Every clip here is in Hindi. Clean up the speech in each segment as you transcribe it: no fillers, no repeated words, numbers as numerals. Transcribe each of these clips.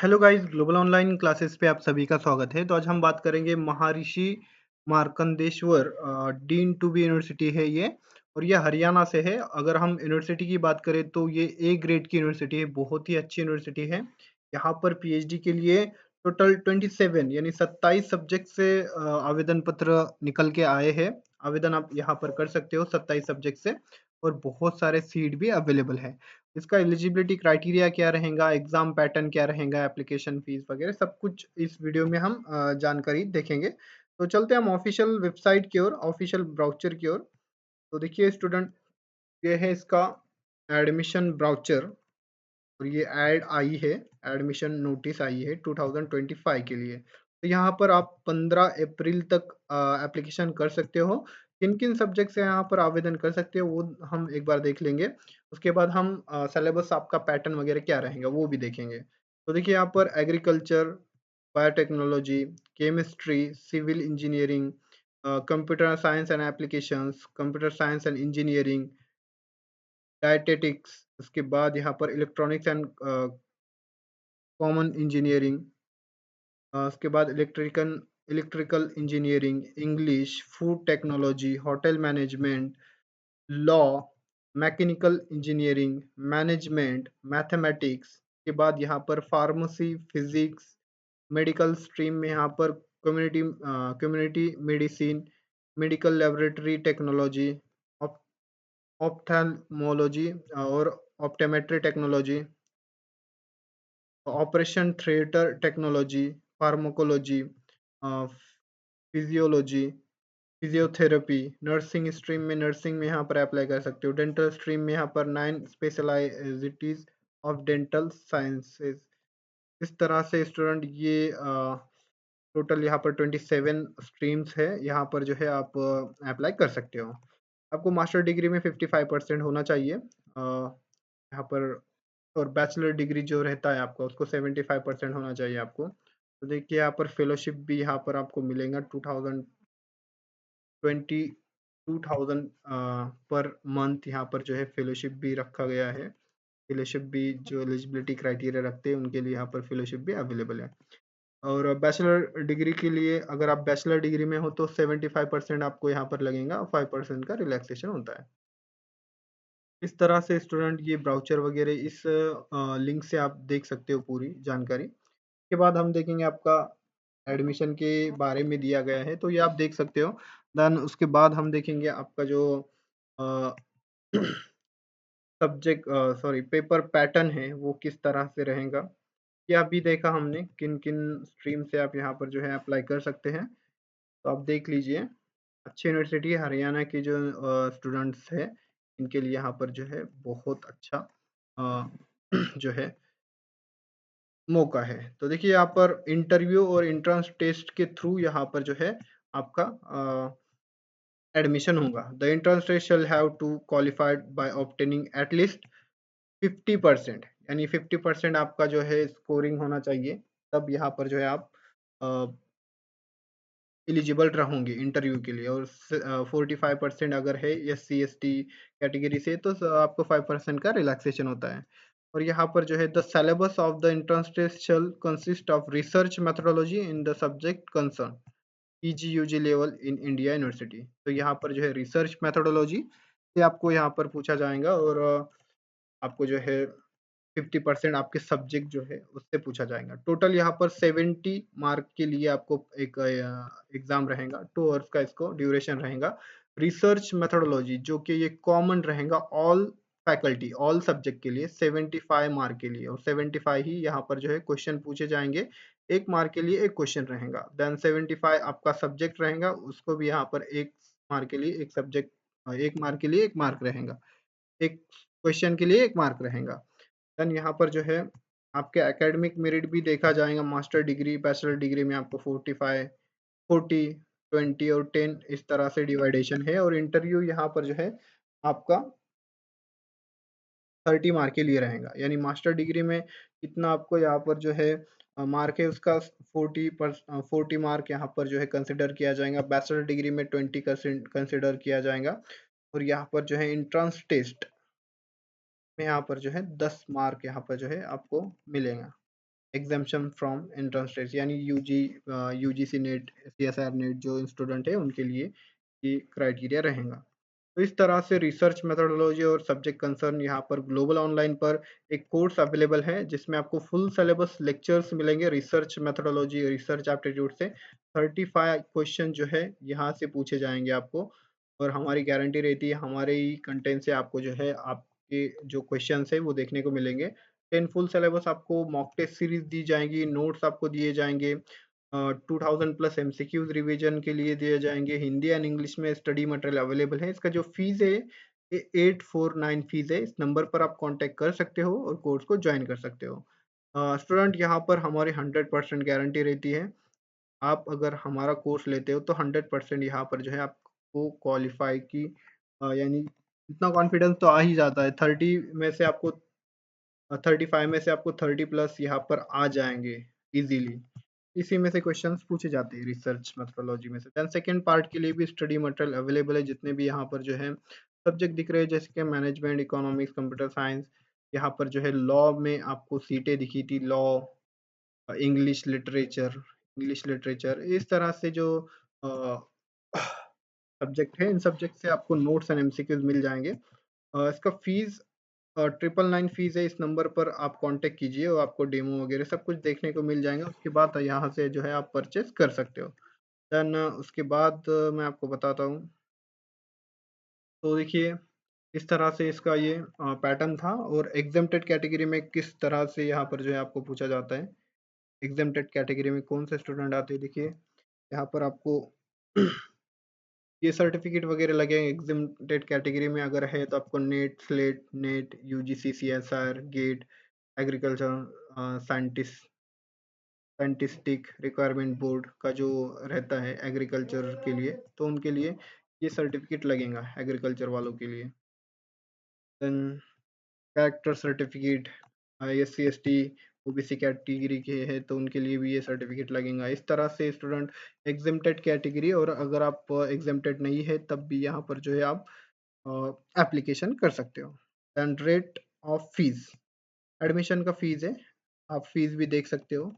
Hello guys, global online classes पे आप सभी का स्वागत है। तो आज हम बात करेंगे Maharshi Markandeshwar deemed to be university है ये, और ये हरियाणा से है। अगर हम यूनिवर्सिटी की बात करें तो ये ए ग्रेड की यूनिवर्सिटी है, बहुत ही अच्छी यूनिवर्सिटी है। यहाँ पर पीएचडी के लिए टोटल 27 यानी 27 सब्जेक्ट से आवेदन पत्र निकल के आए हैं। आवेदन आप यहाँ पर कर सकते हो 27 सब्जेक्ट से, और बहुत सारे सीट भी अवेलेबल है। इसका एलिजिबिलिटी क्राइटेरिया क्या रहेगा, एग्जाम पैटर्न क्या रहेगा, एप्लीकेशन फीस वगैरह सब कुछ इस वीडियो में हम जानकारी देखेंगे। तो चलते हैं हम ऑफिशियल वेबसाइट की ओर, ऑफिशियल ब्राउचर की ओर। तो देखिए स्टूडेंट, ये है इसका एडमिशन ब्राउचर, और ये ऐड आई है, एडमिशन नोटिस आई है 2025 के लिए। तो यहाँ पर आप 15 अप्रैल तक एप्लीकेशन कर सकते हो। किन-किन सब्जेक्ट से यहाँ पर आवेदन कर सकते हो वो हम एक बार देख लेंगे। उसके बाद हम सिलेबस आपका पैटर्न वगैरह क्या रहेगा वो भी देखेंगे। तो देखिए यहाँ पर agriculture, biotechnology, chemistry, civil engineering, computer science and applications, computer science and engineering, dietetics, उसके बाद यहाँ पर इलेक्ट्रॉनिक्स एंड कॉमन इंजीनियरिंग, उसके बाद electrical engineering, English, food technology, hotel management, law, mechanical engineering, management, mathematics. के बाद यहाँ पर फार्मेसी, फिजिक्स, मेडिकल स्ट्रीम में यहाँ पर community medicine, medical laboratory technology, ophthalmology और optometry technology, operation theatre technology, pharmacology, physiology, physiotherapy, nursing stream में नर्सिंग में यहाँ पर अप्लाई कर सकते हो। डेंटल स्ट्रीम में यहाँ पर 9 स्पेशलाइजिटीज ऑफ डेंटल साइंसेज। इस तरह से स्टूडेंट ये टोटल यहाँ पर 27 स्ट्रीम्स है, यहाँ पर जो है आप अप्लाई कर सकते हो। आपको मास्टर डिग्री में 55% होना चाहिए यहाँ पर, और बैचलर डिग्री जो रहता है आपका उसको 75% होना चाहिए आपको। तो देखिए यहाँ पर फेलोशिप भी यहाँ पर आपको मिलेगा 22,000 पर मंथ, यहाँ पर जो है फेलोशिप भी रखा गया है। फेलोशिप भी जो एलिजिबिलिटी क्राइटेरिया रखते हैं उनके लिए यहाँ पर फेलोशिप भी अवेलेबल है। और बैचलर डिग्री के लिए अगर आप बैचलर डिग्री में हो तो 75% आपको यहाँ पर लगेगा, 5% का रिलैक्सेशन होता है। इस तरह से स्टूडेंट ये ब्राउचर वगैरह इस लिंक से आप देख सकते हो पूरी जानकारी। के बाद हम देखेंगे आपका एडमिशन के बारे में दिया गया है, तो ये आप देख सकते हो। देन उसके बाद हम देखेंगे आपका जो सब्जेक्ट सॉरी पेपर पैटर्न है वो किस तरह से रहेगा। ये अभी देखा हमने किन किन स्ट्रीम से आप यहाँ पर जो है अप्लाई कर सकते हैं, तो आप देख लीजिए। अच्छी यूनिवर्सिटी हरियाणा की जो स्टूडेंट्स है इनके लिए यहाँ पर जो है बहुत अच्छा अ, जो है मौका है। तो देखिए यहाँ पर इंटरव्यू और एंट्रेंस टेस्ट के थ्रू यहाँ पर जो है आपका एडमिशन होगा। The entrance test shall have to qualified by obtaining at least 50%, यानी 50% आपका जो है स्कोरिंग होना चाहिए, तब यहाँ पर जो है आप एलिजिबल रहोगे इंटरव्यू के लिए। और 45% अगर है SC ST कैटेगरी से तो आपको 5% का रिलैक्सेशन होता है। और यहाँ पर जो है the syllabus of the entrance test shall consist of research methodology in the subject concern PG UG level in India university. तो यहाँ पर जो है रिसर्च मेथोडोलॉजी से आपको यहाँ पर पूछा जाएगा, और आपको जो है 50% आपके सब्जेक्ट जो है उससे पूछा जाएगा। टोटल यहाँ पर 70 मार्क के लिए आपको एक एग्जाम रहेगा, 2 आवर्स का इसको ड्यूरेशन रहेगा। रिसर्च मेथोडोलॉजी जो कि ये कॉमन रहेगा ऑल फैकल्टी ऑल सब्जेक्ट के लिए 75 मार्क के लिए, और 75 ही यहाँ पर जो है क्वेश्चन पूछे जाएंगे। 1 मार्क के लिए एक क्वेश्चन रहेगा। देन 75 आपका सब्जेक्ट रहेगा, उसको भी यहाँ पर 1 मार्क के लिए एक सब्जेक्ट, 1 मार्क के लिए 1 मार्क रहेगा, एक क्वेश्चन के लिए 1 मार्क रहेगा। देन यहाँ पर जो है आपके एकेडमिक मेरिट भी देखा जाएगा। मास्टर डिग्री बैचलर डिग्री में आपको 45 40 20 और 10 इस तरह से डिवाइडेशन है। और इंटरव्यू यहाँ पर जो है आपका 30 मार्क के लिए रहेगा, यानी मास्टर डिग्री में कितना आपको यहाँ पर जो है मार्क है उसका 40 मार्क यहाँ पर जो है कंसिडर किया जाएगा। बैचलर डिग्री में 20% कंसिडर किया जाएगा। और यहाँ पर जो है इंट्रांस टेस्ट में यहाँ पर जो है 10 मार्क यहाँ पर जो है आपको मिलेगा। एग्जाम्पशन फ्रॉम एंट्रेंस टेस्ट, यानी यूजीसी नेट, सीएसआर नेट जो स्टूडेंट है उनके लिए ये क्राइटेरिया रहेगा। तो इस तरह से रिसर्च मेथोडोलॉजी और सब्जेक्ट कंसर्न यहाँ पर ग्लोबल ऑनलाइन पर एक कोर्स अवेलेबल है जिसमें आपको फुल सिलेबस लेक्चर्स मिलेंगे रिसर्च मेथोडोलॉजी रिसर्च एप्टीट्यूड से। 35 क्वेश्चन जो है यहाँ से पूछे जाएंगे आपको, और हमारी गारंटी रहती है हमारे ही कंटेंट से आपको जो है आपके जो क्वेश्चन है वो देखने को मिलेंगे। 10 फुल सिलेबस आपको मॉक टेस्ट सीरीज दी जाएगी, नोट्स आपको दिए जाएंगे, 2000 प्लस एमसीक्यूज रिवीजन के लिए दिए जाएंगे, हिंदी एंड इंग्लिश में स्टडी मटेरियल अवेलेबल है। इसका जो फीस है ये 849 फीस है। इस नंबर पर आप कांटेक्ट कर सकते हो और कोर्स को ज्वाइन कर सकते हो। स्टूडेंट यहाँ पर हमारी 100% गारंटी रहती है। आप अगर हमारा कोर्स लेते हो तो 100% यहाँ पर जो है आपको क्वालिफाई की यानी इतना कॉन्फिडेंस तो आ ही जाता है। 35 में से आपको 30 प्लस यहाँ पर आ जाएंगे इजीली। इसी में से क्वेश्चंस पूछे जाते हैं रिसर्च मेथोडोलॉजी में से। देन सेकंड पार्ट के लिए भी स्टडी मटेरियल अवेलेबल है, जितने भी यहाँ पर जो है सब्जेक्ट दिख रहे हैं जैसे कि मैनेजमेंट, इकोनॉमिक्स, कंप्यूटर साइंस। यहाँ पर जो है लॉ में आपको सीटें दिखी थी, लॉ, इंग्लिश लिटरेचर इस तरह से जो सब्जेक्ट है, इन सब्जेक्ट से आपको नोट्स एंड एमसीक्यूज मिल जाएंगे। इसका फीस 999 फीस है। इस नंबर पर आप कांटेक्ट कीजिए और आपको डेमो वगैरह सब कुछ देखने को मिल जाएंगे। उसके बाद यहाँ से जो है आप परचेज कर सकते हो। देन उसके बाद मैं आपको बताता हूँ। तो देखिए इस तरह से इसका ये पैटर्न था। और एग्जेम्प्टेड कैटेगरी में किस तरह से यहाँ पर जो है आपको पूछा जाता है, एग्जेम्प्टेड कैटेगरी में कौन से स्टूडेंट आते हैं। देखिए यहाँ पर आपको ये सर्टिफिकेट वगैरह लगे एग्जेम्प्टेड कैटेगरी में अगर है तो आपको NET, SLET, NET, UGC, CSR, GATE, agriculture scientistic requirement board का जो रहता है एग्रीकल्चर के लिए, तो उनके लिए ये सर्टिफिकेट लगेगा एग्रीकल्चर वालों के लिए। Then character certificate, SC ST OBC category के है तो उनके लिए भी ये सर्टिफिकेट लगेगा। इस तरह से स्टूडेंट एग्जेम्प्टेड कैटेगरी, और अगर आप एग्जेम्प्टेड नहीं है तब भी यहाँ पर जो है आप एप्लीकेशन कर सकते हो। Then rate of fees, admission का फीस है, आप फीस भी देख सकते हो।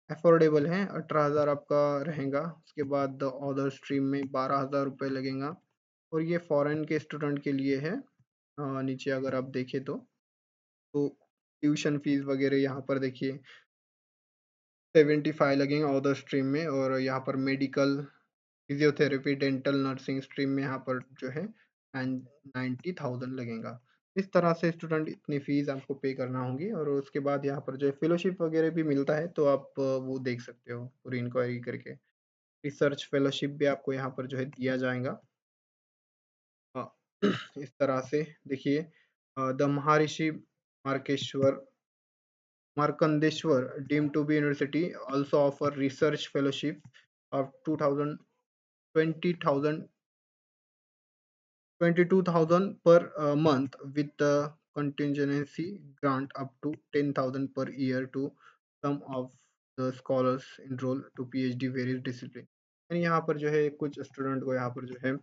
अफोर्डेबल है, 18,000 आपका रहेगा। उसके बाद अदर स्ट्रीम में 12,000 रुपये लगेगा, और ये फॉरेन के स्टूडेंट के लिए है। नीचे अगर आप देखें तो ट्यूशन फीस वगैरह यहाँ पर देखिए 75 लगेंगे अदर स्ट्रीम में, और यहाँ पर medical, physiotherapy, dental, nursing stream में यहाँ पर जो है एंड 90,000 लगेगा। इस तरह से स्टूडेंट इतनी फीस आपको पे करना होगी। और उसके बाद यहाँ पर जो है फेलोशिप वगैरह भी मिलता है, तो आप वो देख सकते हो पूरी इंक्वायरी करके। रिसर्च फेलोशिप भी आपको यहाँ पर जो है दिया जाएगा। अ, इस तरह से देखिए the Maharshi मार्केश्वर Markandeshwar deemed to be university also offer research fellowship of 2000 20,000 22,000 per month with the contingency grant up to 10,000 per year to some of the scholars enroll to PhD various discipline। यानी यहाँ पर जो है कुछ स्टूडेंट को यहाँ पर जो है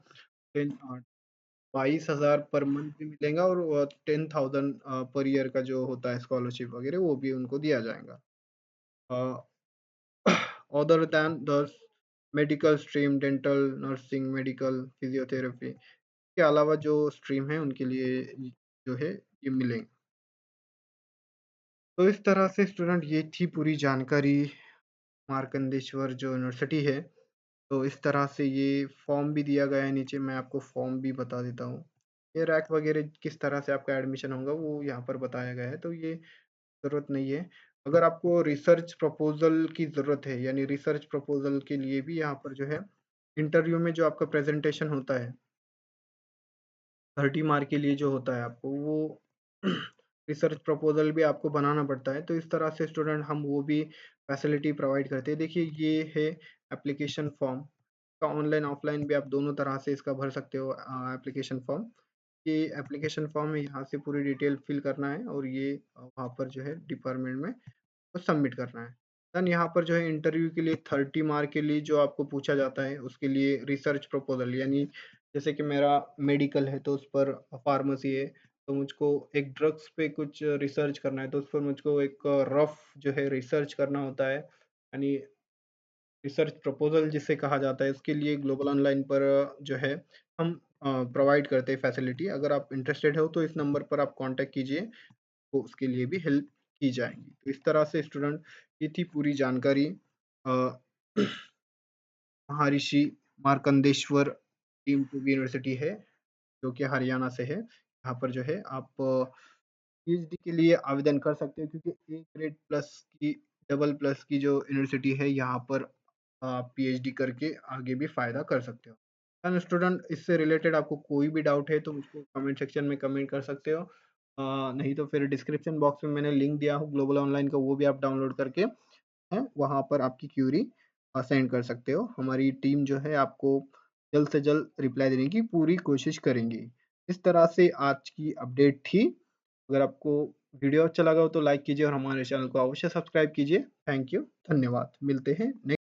22,000 पर मंथ भी मिलेगा, और 10,000 पर ईयर का जो होता है स्कॉलरशिप वगैरह वो भी उनको दिया जाएगा। other than the medical stream, dental, nursing, medical, physiotherapy के अलावा जो स्ट्रीम है उनके लिए जो है ये मिलेंगे। तो इस तरह से स्टूडेंट ये थी पूरी जानकारी मार्कंडेश्वर जो यूनिवर्सिटी है। तो इस तरह से ये फॉर्म भी दिया गया है, नीचे मैं आपको फॉर्म भी बता देता हूँ। ये रैक वगैरह किस तरह से आपका एडमिशन होगा वो यहाँ पर बताया गया है, तो ये ज़रूरत नहीं है। अगर आपको रिसर्च प्रपोज़ल की ज़रूरत है, यानी रिसर्च प्रपोज़ल के लिए भी यहाँ पर जो है इंटरव्यू में जो आपका प्रेज़ेंटेशन होता है, 30 मार्क के लिए जो होता है आपको वो रिसर्च प्रपोज़ल भी आपको बनाना पड़ता है। तो इस तरह से स्टूडेंट हम वो भी फैसिलिटी प्रोवाइड करते हैं। देखिए ये है एप्लीकेशन फॉर्म का, ऑनलाइन ऑफलाइन भी आप दोनों तरह से इसका भर सकते हो एप्लीकेशन फॉर्म। ये एप्लीकेशन फॉर्म है, यहाँ से पूरी डिटेल फिल करना है और ये वहाँ पर जो है डिपार्टमेंट में को सबमिट करना है। देन यहाँ पर जो है इंटरव्यू के लिए 30 मार्क के लिए जो आपको पूछा जाता है उसके लिए रिसर्च प्रपोजल, यानी जैसे कि मेरा मेडिकल है तो उस पर फार्मेसी है तो मुझको एक ड्रग्स पे कुछ रिसर्च करना है, तो उस पर मुझको एक रफ जो है रिसर्च करना होता है, यानी रिसर्च प्रपोज़ल जिसे कहा जाता है, इसके लिए ग्लोबल ऑनलाइन पर जो है हम प्रोवाइड करते हैं फैसिलिटी। अगर आप इंटरेस्टेड हो तो इस नंबर पर आप कॉन्टैक्ट कीजिए, तो उसके लिए भी हेल्प की जाएगी। तो इस तरह से स्टूडेंट ये थी पूरी जानकारी अ, Maharshi Markandeshwar deemed to be university है, जो कि हरियाणा से है। यहाँ पर जो है आप पीएचडी के लिए आवेदन कर सकते हो, क्योंकि ए ग्रेड प्लस की, डबल प्लस की जो यूनिवर्सिटी है, यहाँ पर आप पीएचडी करके आगे भी फ़ायदा कर सकते हो। एंड स्टूडेंट, इससे रिलेटेड आपको कोई भी डाउट है तो मुझको कमेंट सेक्शन में कमेंट कर सकते हो। नहीं तो फिर डिस्क्रिप्शन बॉक्स में मैंने लिंक दिया हो ग्लोबल ऑनलाइन का, वो भी आप डाउनलोड करके हैं, वहाँ पर आपकी क्यूरी सेंड कर सकते हो। हमारी टीम जो है आपको जल्द से जल्द रिप्लाई देने की पूरी कोशिश करेंगी। इस तरह से आज की अपडेट थी। अगर आपको वीडियो अच्छा लगा हो तो लाइक कीजिए और हमारे चैनल को अवश्य सब्सक्राइब कीजिए। थैंक यू, धन्यवाद। मिलते हैं नेक्स्ट